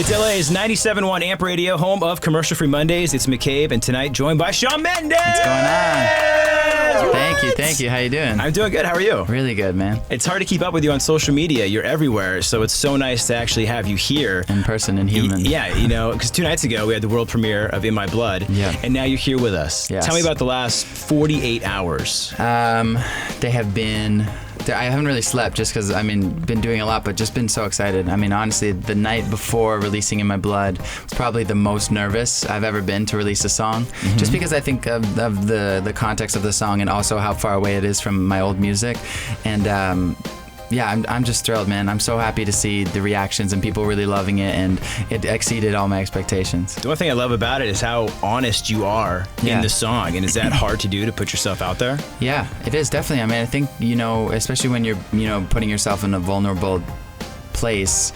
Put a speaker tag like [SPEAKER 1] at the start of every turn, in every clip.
[SPEAKER 1] It's LA's 97.1 Amp Radio, home of Commercial-Free Mondays. It's McCabe, and tonight joined by Shawn Mendes.
[SPEAKER 2] What's going on? Thank you. How you doing?
[SPEAKER 1] I'm doing good. How are you?
[SPEAKER 2] Really good, man.
[SPEAKER 1] It's hard to keep up with you on social media. You're everywhere, so it's so nice to actually have you here.
[SPEAKER 2] In person and human.
[SPEAKER 1] Yeah, you know, because 2 nights ago we had the world premiere of In My Blood, and now you're here with us.
[SPEAKER 2] Yes.
[SPEAKER 1] Tell me about the last 48 hours.
[SPEAKER 2] They have been... I haven't really slept just because, been doing a lot, but just been so excited. Honestly, the night before releasing In My Blood was probably the most nervous I've ever been to release a song. Mm-hmm. Just because I think of the context of the song and also how far away it is from my old music. And I'm just thrilled, man. I'm so happy to see the reactions and people really loving it, and it exceeded all my expectations.
[SPEAKER 1] The one thing I love about it is how honest you are in the song. And is that hard to do, to put yourself out there?
[SPEAKER 2] Yeah, it is, definitely. I think, especially when you're, putting yourself in a vulnerable place.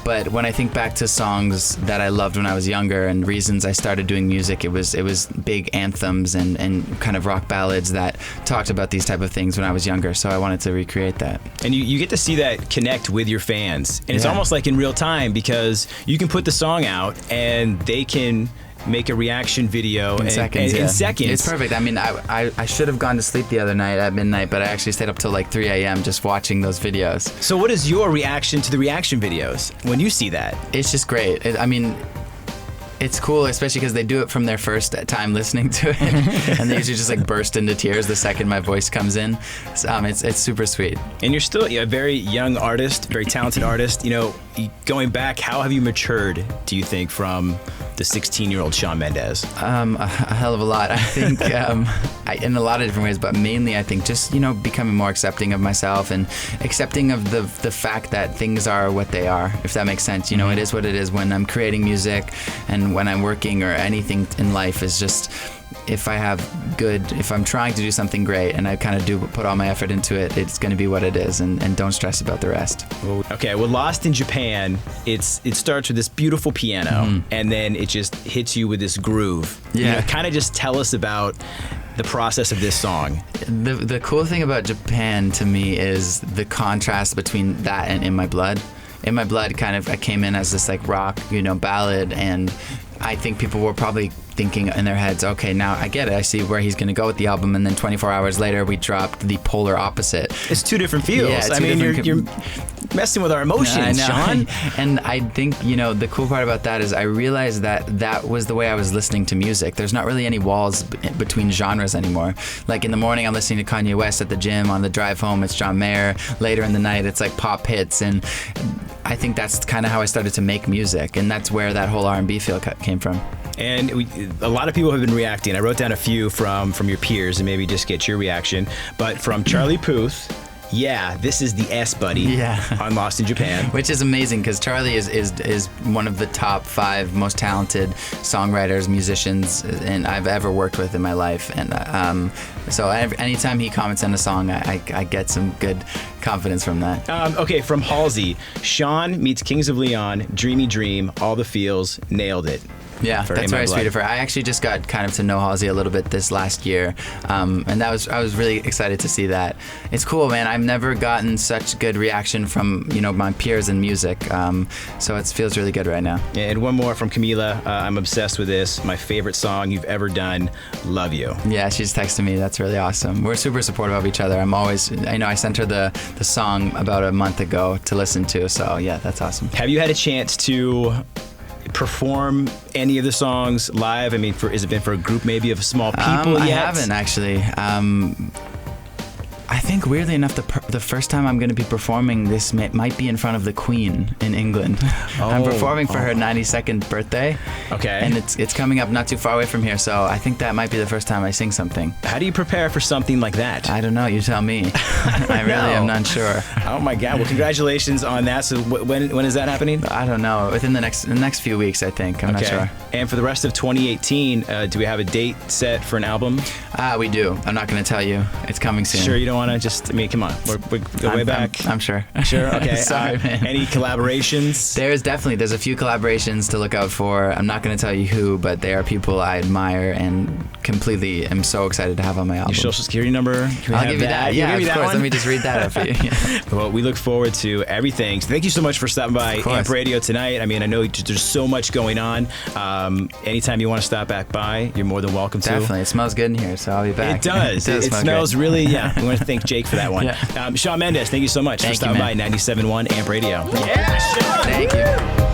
[SPEAKER 2] But when I think back to songs that I loved when I was younger and reasons I started doing music, it was big anthems and kind of rock ballads that talked about these type of things when I was younger. So I wanted to recreate that.
[SPEAKER 1] And you get to see that connect with your fans. And it's almost like in real time, because you can put the song out and they can make a reaction video in seconds.
[SPEAKER 2] It's perfect. I should have gone to sleep the other night at midnight, but I actually stayed up till like 3 a.m. just watching those videos.
[SPEAKER 1] So what is your reaction to the reaction videos when you see that?
[SPEAKER 2] It's just great. It's cool, especially because they do it from their first time listening to it, and they usually just like burst into tears the second my voice comes in. It's super sweet.
[SPEAKER 1] And you're still a very young artist, very talented artist. Going back, how have you matured, do you think, from the 16-year-old Shawn Mendes?
[SPEAKER 2] A hell of a lot. I think in a lot of different ways, but mainly I think just becoming more accepting of myself and accepting of the fact that things are what they are, if that makes sense. It is what it is when I'm creating music and when I'm working, or anything in life is just, if I'm trying to do something great and I kind of do put all my effort into it, it's going to be what it is, and don't stress about the rest.
[SPEAKER 1] Okay, well, Lost in Japan, it starts with this beautiful piano, and then it just hits you with this groove.
[SPEAKER 2] Yeah.
[SPEAKER 1] Kind of just tell us about the process of this song.
[SPEAKER 2] The cool thing about Japan to me is the contrast between that and In My Blood. In My Blood I came in as this like rock, ballad, and I think people were probably thinking in their heads, okay, now I get it. I see where he's going to go with the album. And then 24 hours later, we dropped the polar opposite.
[SPEAKER 1] It's two different feels.
[SPEAKER 2] Yeah,
[SPEAKER 1] you're messing with our emotions, Shawn.
[SPEAKER 2] And I think, the cool part about that is I realized that was the way I was listening to music. There's not really any walls between genres anymore. Like in the morning, I'm listening to Kanye West. At the gym, on the drive home, it's John Mayer. Later in the night, it's like pop hits. And I think that's kind of how I started to make music. And that's where that whole R&B feel came from.
[SPEAKER 1] And a lot of people have been reacting. I wrote down a few from your peers and maybe just get your reaction. But from Charlie Puth, this is the S buddy on Lost in Japan.
[SPEAKER 2] Which is amazing, because Charlie is one of the top 5 most talented songwriters, musicians, and I've ever worked with in my life. And so anytime he comments on a song, I get some good confidence from that.
[SPEAKER 1] Okay, from Halsey, Shawn meets Kings of Leon, Dreamy Dream, all the feels, nailed it.
[SPEAKER 2] Yeah, that's very sweet of her. I actually just got kind of to know Halsey a little bit this last year, and I was really excited to see that. It's cool, man. I've never gotten such good reaction from my peers in music, so it feels really good right now.
[SPEAKER 1] Yeah, and one more from Camila. I'm obsessed with this. My favorite song you've ever done. Love you.
[SPEAKER 2] Yeah, she just texted me. That's really awesome. We're super supportive of each other. I sent her the song about a month ago to listen to. So yeah, that's awesome.
[SPEAKER 1] Have you had a chance to perform any of the songs live? Has it been for a group maybe of small people yet?
[SPEAKER 2] I haven't actually. I think weirdly enough, the first time I'm going to be performing this might be in front of the Queen in England. I'm performing for her 92nd birthday. Okay. And it's coming up not too far away from here, so I think that might be the first time I sing something.
[SPEAKER 1] How do you prepare for something like that?
[SPEAKER 2] I don't know. You tell me. I really am not sure.
[SPEAKER 1] Oh my God! Well, congratulations on that. So when is that happening?
[SPEAKER 2] I don't know. Within the next few weeks, I think. I'm not sure.
[SPEAKER 1] And for the rest of 2018, do we have a date set for an album?
[SPEAKER 2] We do. I'm not going to tell you. It's coming soon.
[SPEAKER 1] Sure, you don't want Just, I mean, come on. We go way back.
[SPEAKER 2] I'm sure.
[SPEAKER 1] Sure? Okay.
[SPEAKER 2] Sorry, man.
[SPEAKER 1] Any collaborations?
[SPEAKER 2] There's a few collaborations to look out for. I'm not going to tell you who, but they are people I admire and completely am so excited to have on my album.
[SPEAKER 1] Your social security number?
[SPEAKER 2] I'll give you that. Yeah, of course. Let me just read that up for you. Yeah.
[SPEAKER 1] Well, we look forward to everything. So thank you so much for stopping by Amp Radio tonight. I mean, I know there's so much going on. Anytime you want to stop back by, you're more than welcome to.
[SPEAKER 2] Definitely. It smells good in here, so I'll be back.
[SPEAKER 1] It does. It smells
[SPEAKER 2] great.
[SPEAKER 1] really, yeah. We want to thank Jake for that one.
[SPEAKER 2] Yeah.
[SPEAKER 1] Shawn Mendes, thank you so much for stopping by 97.1 Amp Radio.
[SPEAKER 2] Yeah, Shawn. Thank you.